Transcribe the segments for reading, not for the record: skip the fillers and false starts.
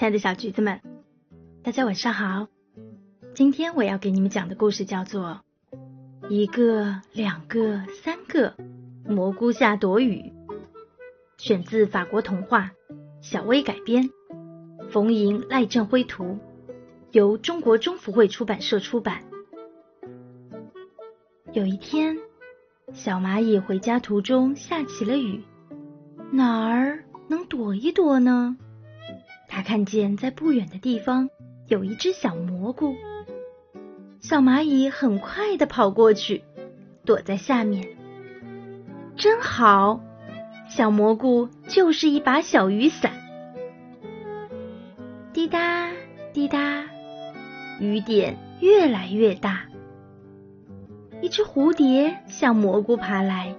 亲爱的小橘子们，大家晚上好。今天我要给你们讲的故事叫做一个、两个、三个蘑菇下躲雨，选自法国童话，小薇改编，冯莹、赖振辉图，由中国中福会出版社出版。有一天，小蚂蚁回家途中下起了雨，哪儿能躲一躲呢？他看见在不远的地方有一只小蘑菇，小蚂蚁很快地跑过去，躲在下面。真好，小蘑菇就是一把小雨伞。滴答滴答，雨点越来越大。一只蝴蝶向蘑菇爬来，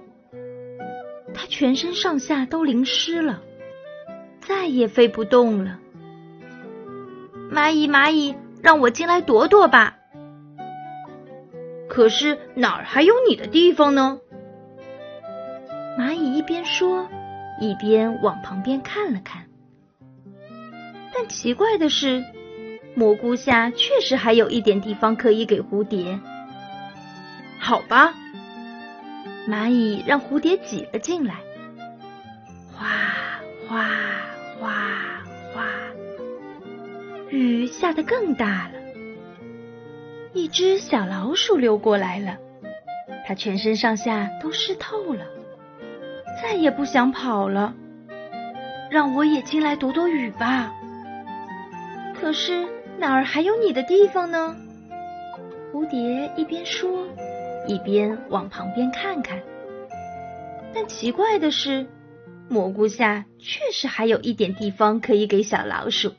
它全身上下都淋湿了，再也飞不动了。蚂蚁蚂蚁，让我进来躲躲吧。可是哪儿还有你的地方呢？蚂蚁一边说，一边往旁边看了看。但奇怪的是，蘑菇下确实还有一点地方可以给蝴蝶。好吧，蚂蚁让蝴蝶挤了进来。哗哗哗哗，雨下得更大了。一只小老鼠溜过来了，它全身上下都湿透了，再也不想跑了。让我也进来躲躲雨吧。可是哪儿还有你的地方呢？蝴蝶一边说，一边往旁边看看。但奇怪的是，蘑菇下确实还有一点地方可以给小老鼠。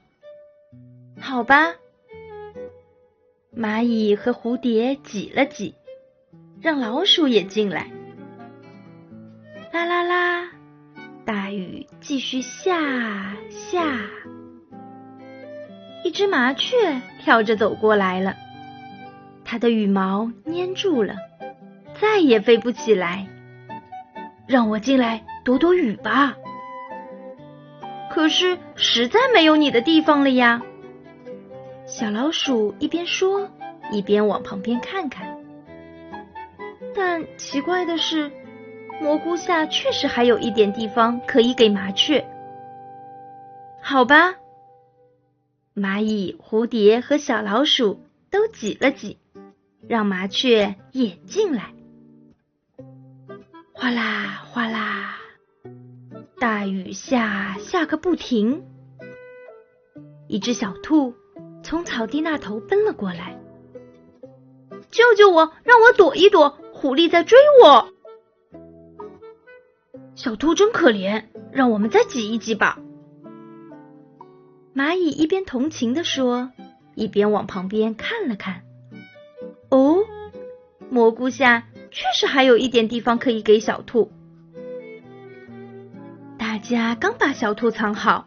好吧，蚂蚁和蝴蝶挤了挤，让老鼠也进来。啦啦啦，大雨继续下。一只麻雀跳着走过来了，它的羽毛粘住了，再也飞不起来。让我进来躲躲雨吧。可是实在没有你的地方了呀。小老鼠一边说，一边往旁边看看。但奇怪的是，蘑菇下确实还有一点地方可以给麻雀。好吧，蚂蚁、蝴蝶和小老鼠都挤了挤，让麻雀也进来。哗啦哗啦，大雨下个不停。一只小兔从草地那头奔了过来。救救我，让我躲一躲，狐狸在追我。小兔真可怜，让我们再挤一挤吧。蚂蚁一边同情地说，一边往旁边看了看。哦，蘑菇下确实还有一点地方可以给小兔。大家刚把小兔藏好，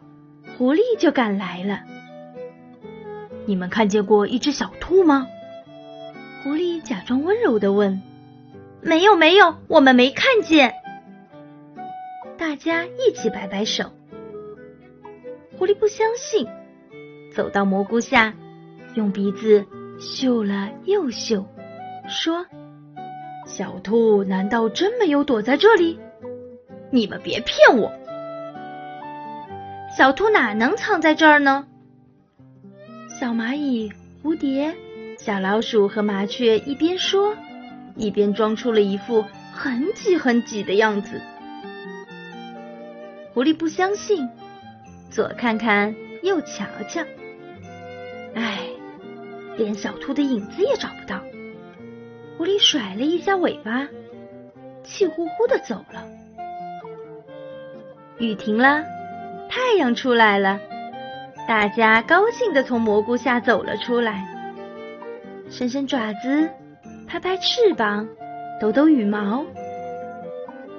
狐狸就赶来了。你们看见过一只小兔吗？狐狸假装温柔地问。没有，我们没看见。大家一起摆摆手。狐狸不相信，走到蘑菇下，用鼻子嗅了又嗅，说：小兔难道真没有躲在这里？你们别骗我。小兔哪能藏在这儿呢？小蚂蚁、蝴蝶、小老鼠和麻雀一边说，一边装出了一副很挤的样子。狐狸不相信，左看看右瞧瞧，连小兔的影子也找不到。狐狸甩了一下尾巴，气呼呼地走了。雨停了，太阳出来了，大家高兴地从蘑菇下走了出来，伸伸爪子，拍拍翅膀，抖抖羽毛。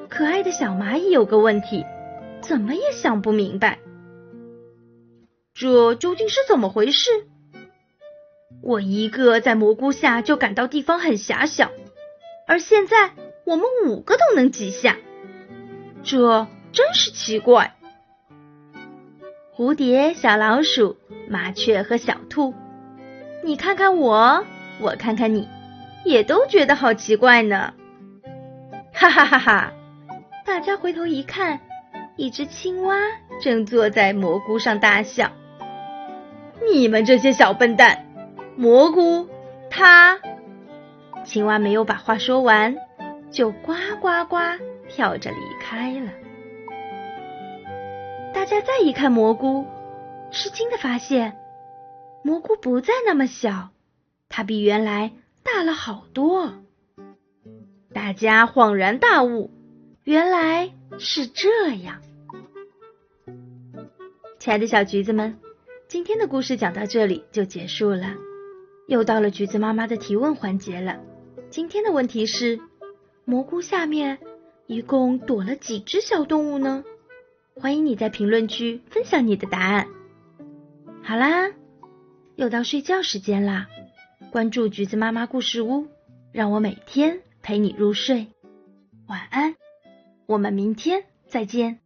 可爱的小蚂蚁有个问题，怎么也想不明白，这究竟是怎么回事？我一个在蘑菇下就感到地方很狭小，而现在我们5个都能挤下，这真是奇怪。蝴蝶、小老鼠、麻雀和小兔，你看看我，我看看你，也都觉得好奇怪呢。哈哈哈哈！大家回头一看，一只青蛙正坐在蘑菇上大笑。你们这些小笨蛋，蘑菇它……青蛙没有把话说完，就呱呱呱跳着离开了。大家再一看蘑菇，吃惊地发现，蘑菇不再那么小，它比原来大了好多。大家恍然大悟，原来是这样。亲爱的小橘子们，今天的故事讲到这里就结束了。又到了橘子妈妈的提问环节了。今天的问题是，蘑菇下面一共躲了几只小动物呢？欢迎你在评论区分享你的答案。好啦，又到睡觉时间啦，关注橘子妈妈故事屋，让我每天陪你入睡。晚安，我们明天再见。